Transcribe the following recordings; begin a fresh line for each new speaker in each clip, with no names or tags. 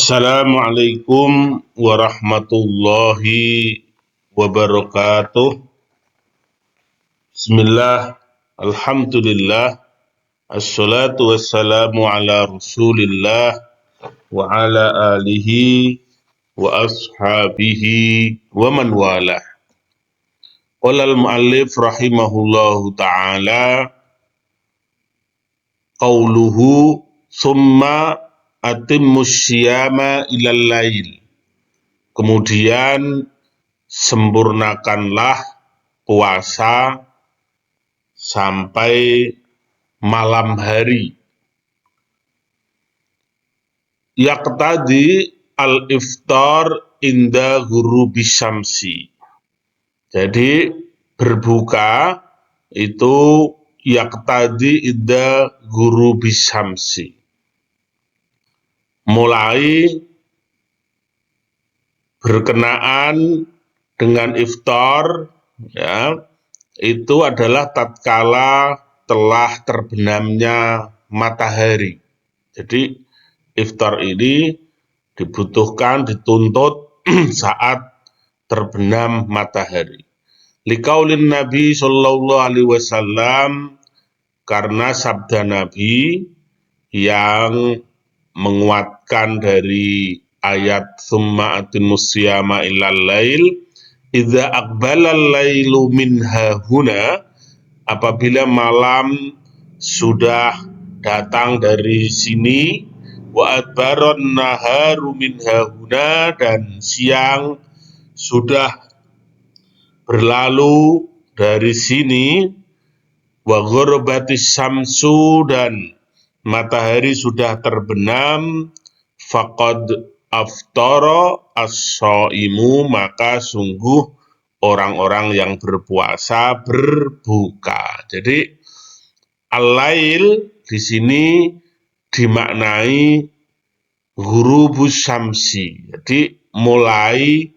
Assalamualaikum warahmatullahi wabarakatuh. Bismillah, alhamdulillah, assalatu wassalamu ala rasulillah wa ala alihi wa ashabihi wa man walah. Qala al-muallif rahimahullahu ta'ala qauluhu summa atimmus syiyama ilal lail. Kemudian sempurnakanlah puasa sampai malam hari. Yaqtadi al-iftar inda ghurubis syamsi. Jadi berbuka itu yaqtadi inda ghurubis syamsi. Mulai berkenaan dengan iftar, ya, itu adalah tatkala telah terbenamnya matahari. Jadi iftar ini dibutuhkan, dituntut saat terbenam matahari. Liqaulin Nabi sallallahu alaihi wasallam, karena sabda Nabi yang menguatkan dari ayat summa atimmus syiyama ilal lail, idza aqbalal lailu min hahuna, apabila malam sudah datang dari sini, wa adbaron naharu min hahuna, dan siang sudah berlalu dari sini, wa ghorobatis syamsu, dan matahari sudah terbenam, faqad aftara as-shaimu, maka sungguh orang-orang yang berpuasa berbuka. Jadi al-lail di sini dimaknai ghurubus syamsi. Jadi mulai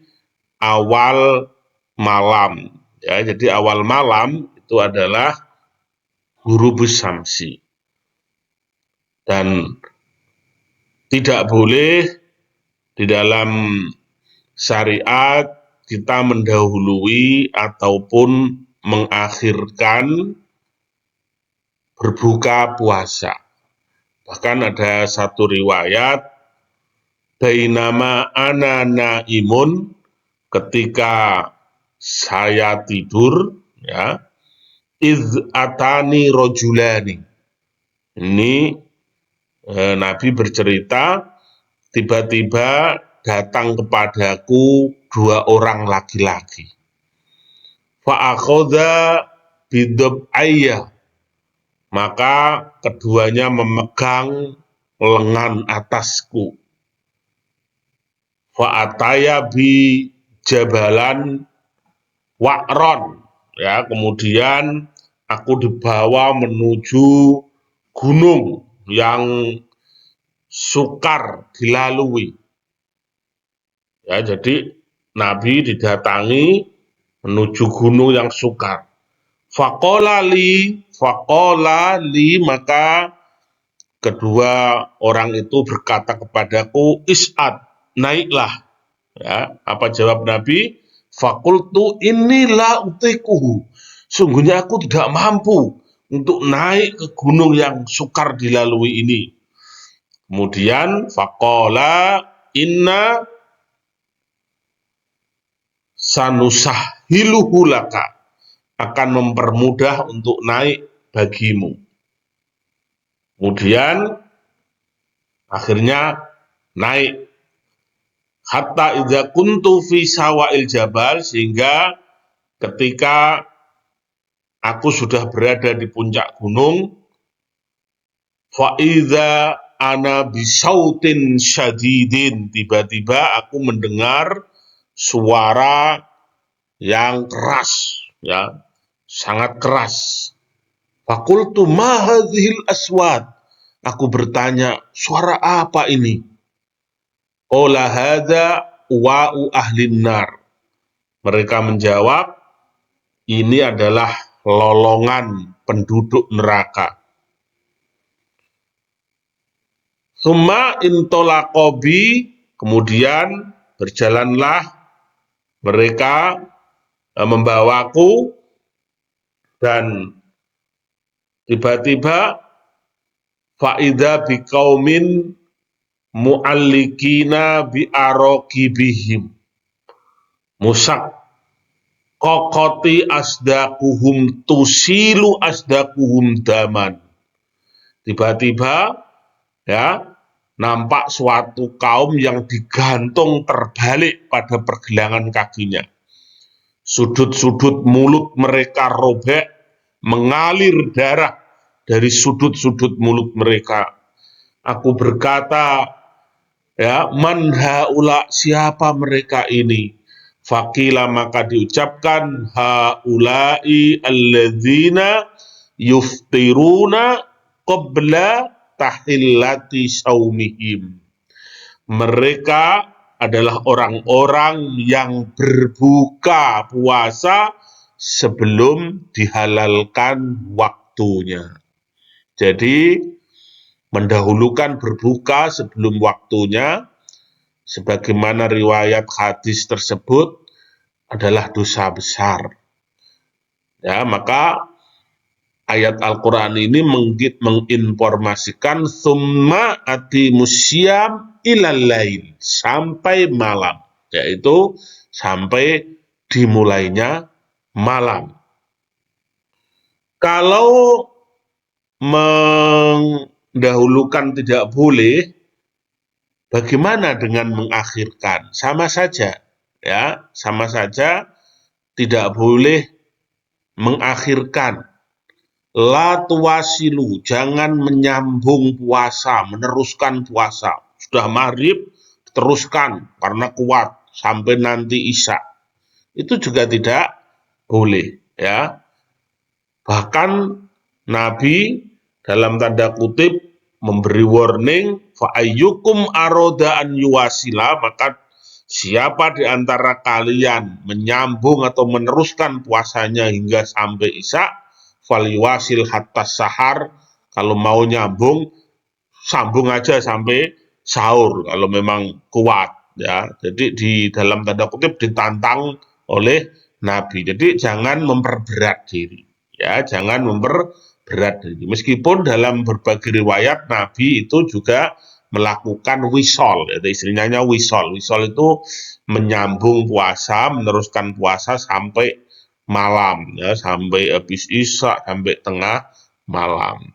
awal malam, ya. Jadi awal malam itu adalah ghurubus syamsi. Dan tidak boleh di dalam syariat kita mendahului ataupun mengakhirkan berbuka puasa. Bahkan ada satu riwayat, bainama ana naimun, ketika saya tidur, ya, iz atani rojulani. Ini Nabi bercerita, tiba-tiba datang kepadaku dua orang laki-laki. Fa'akhadha bidab'ayya, maka keduanya memegang lengan atasku. Fa'ataya bi jabalan wa'ron, ya, kemudian aku dibawa menuju gunung yang sukar dilalui. Ya, jadi Nabi didatangi menuju gunung yang sukar. Faqala li, maka kedua orang itu berkata kepadaku, is'ad, naiklah. Ya, apa jawab Nabi? Faqultu inilah utikuhu, sungguhnya aku tidak mampu untuk naik ke gunung yang sukar dilalui ini. Kemudian faqala inna sanusahiluhu laka, akan mempermudah untuk naik bagimu. Kemudian akhirnya naik. Hatta idza kuntu fi sawail jabal, sehingga ketika aku sudah berada di puncak gunung, fa idza ana bisautin syadidin, tiba-tiba aku mendengar suara yang keras, ya, sangat keras. Faqultu ma hadhil aswat, aku bertanya, suara apa ini? Qala hadza wa'u ahlin nar, mereka menjawab, ini adalah lolongan penduduk neraka. Summa intolaqobi, Kemudian berjalanlah mereka membawaku, dan tiba-tiba faida biqaumin mu'allikina bi'araqibihim musak kokoti asdakuhum tusilu asdakuhum daman. Tiba-tiba ya nampak suatu kaum yang digantung terbalik pada pergelangan kakinya. Sudut-sudut mulut mereka robek, mengalir darah dari sudut-sudut mulut mereka. Aku berkata, ya, man haula, siapa mereka ini? Faqila, maka diucapkan, haula'i alladzina yuftiruna qabla tahillati saumihim. Mereka adalah orang-orang yang berbuka puasa sebelum dihalalkan waktunya. Jadi mendahulukan berbuka sebelum waktunya, sebagaimana riwayat hadis tersebut, adalah dosa besar. Ya, maka ayat Al-Quran ini menginformasikan summa atimusyam ilal lail, sampai malam, yaitu sampai dimulainya malam. Kalau mendahulukan tidak boleh, bagaimana dengan mengakhirkan? Sama saja, ya, sama saja, tidak boleh mengakhirkan. La tuwasilu, jangan menyambung puasa, meneruskan puasa. Sudah maghrib, teruskan karena kuat sampai nanti isya. Itu juga tidak boleh, ya. Bahkan Nabi dalam tanda kutip memberi warning, fa ayyukum aroda an yuwasila, maka siapa di antara kalian menyambung atau meneruskan puasanya hingga sampai isya, faliwasil hatta sahar, kalau mau nyambung, sambung aja sampai sahur kalau memang kuat, ya. Jadi di dalam tanda kutip ditantang oleh Nabi. Jadi jangan memperberat diri, ya, jangan memperberat diri. Meskipun dalam berbagai riwayat Nabi itu juga melakukan wisol, yaitu istilahnya wisol. Wisol itu menyambung puasa, meneruskan puasa sampai malam, ya, sampai habis isya, sampai tengah malam.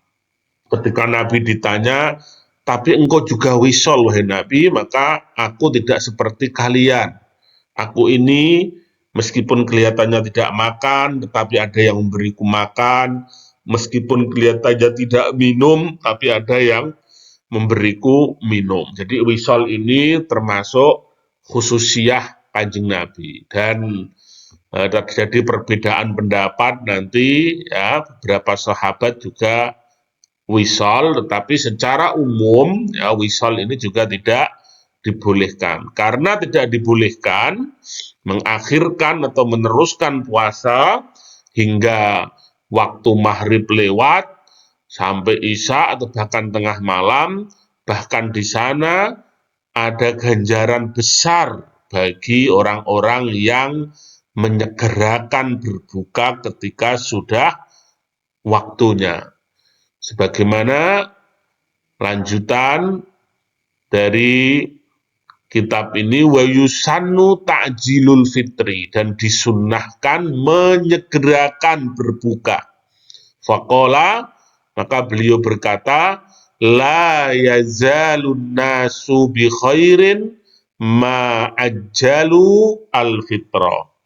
Ketika Nabi ditanya, tapi engkau juga wisol, wahai Nabi, maka aku tidak seperti kalian. Aku ini meskipun kelihatannya tidak makan, tetapi ada yang memberiku makan. Meskipun kelihatannya tidak minum, tapi ada yang memberiku minum. Jadi wisol ini termasuk khususiyah Kanjeng Nabi. Dan terjadi perbedaan pendapat nanti, ya, beberapa sahabat juga wisol, tetapi secara umum, ya, wisol ini juga tidak dibolehkan. Karena tidak dibolehkan mengakhirkan atau meneruskan puasa hingga waktu maghrib lewat sampai isya atau bahkan tengah malam, bahkan di sana ada ganjaran besar bagi orang-orang yang menyegerakan berbuka ketika sudah waktunya. Sebagaimana lanjutan dari kitab ini, wa yusannu ta'jilul fitri, dan disunnahkan menyegerakan berbuka. Faqala, maka beliau berkata, la yazalun nasu bi khairin ma ajjalu al-fitra.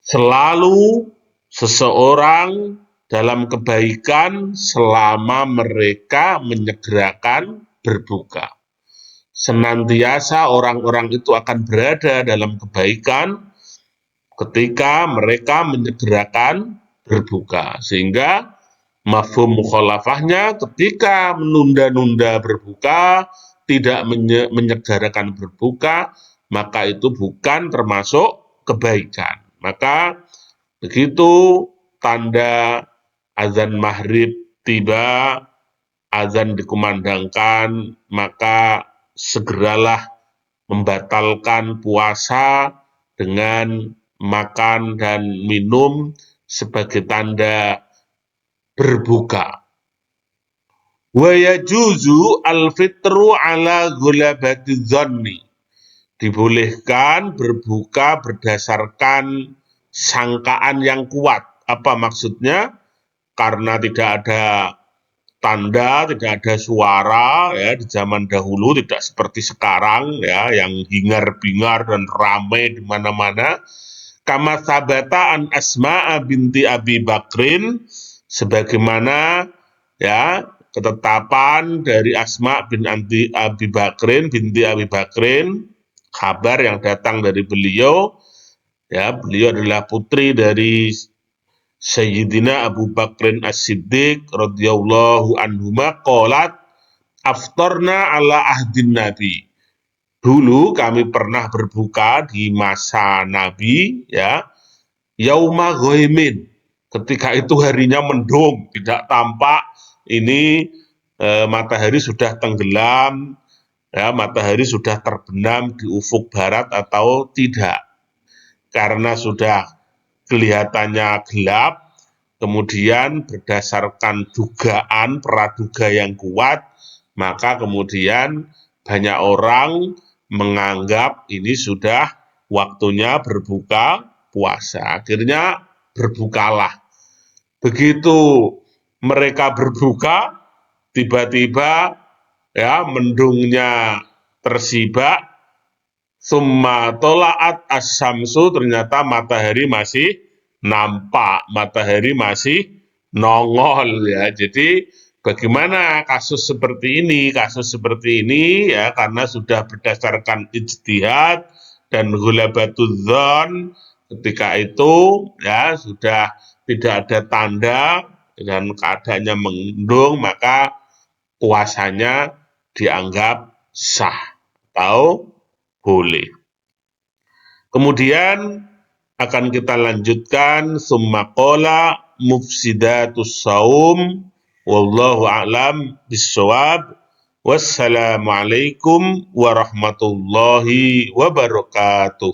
Selalu seseorang dalam kebaikan selama mereka menyegerakan berbuka. Senantiasa orang-orang itu akan berada dalam kebaikan ketika mereka menyegerakan berbuka. Sehingga mafhum mukhalafahnya, ketika menunda-nunda berbuka, tidak menyegerakan berbuka, maka itu bukan termasuk kebaikan. Maka begitu tanda azan maghrib tiba, azan dikumandangkan, maka segeralah membatalkan puasa dengan makan dan minum sebagai tanda berbuka. Wa yajuzu al-fitru ala ghulabati dzanni. Dibolehkan berbuka berdasarkan sangkaan yang kuat. Apa maksudnya? Karena tidak ada tanda, tidak ada suara ya di zaman dahulu, tidak seperti sekarang ya yang hingar-bingar dan ramai di mana-mana. Kama sabata an Asma'a binti Abi Bakrin, sebagaimana ya ketetapan dari Asma bin Abi Bakrin binti Abi Bakrin, kabar yang datang dari beliau, ya beliau adalah putri dari Sayyidina Abu Bakrin As-Siddiq radhiyallahu anhuma qalat aftarna ala ahdin Nabi. Dulu kami pernah berbuka di masa Nabi ya, yauma ghaimin. Ketika itu harinya mendung, tidak tampak ini matahari sudah tenggelam, ya matahari sudah terbenam di ufuk barat atau tidak. Karena sudah kelihatannya gelap, kemudian berdasarkan dugaan praduga yang kuat, maka kemudian banyak orang menganggap ini sudah waktunya berbuka puasa. Akhirnya berbukalah. Begitu mereka berbuka, tiba-tiba ya mendungnya tersibak, summa tolaat as-samsu, ternyata matahari masih nampak, matahari masih nongol ya. Jadi bagaimana kasus seperti ini? Kasus seperti ini ya karena sudah berdasarkan ijtihad dan ghulabatul dzan, ketika itu ya sudah tidak ada tanda dan keadaannya mendung, maka puasanya dianggap sah atau boleh. Kemudian akan kita lanjutkan summa qala mufsidatus saum wallahu a'lam bissawab. Wassalamualaikum warahmatullahi wabarakatuh.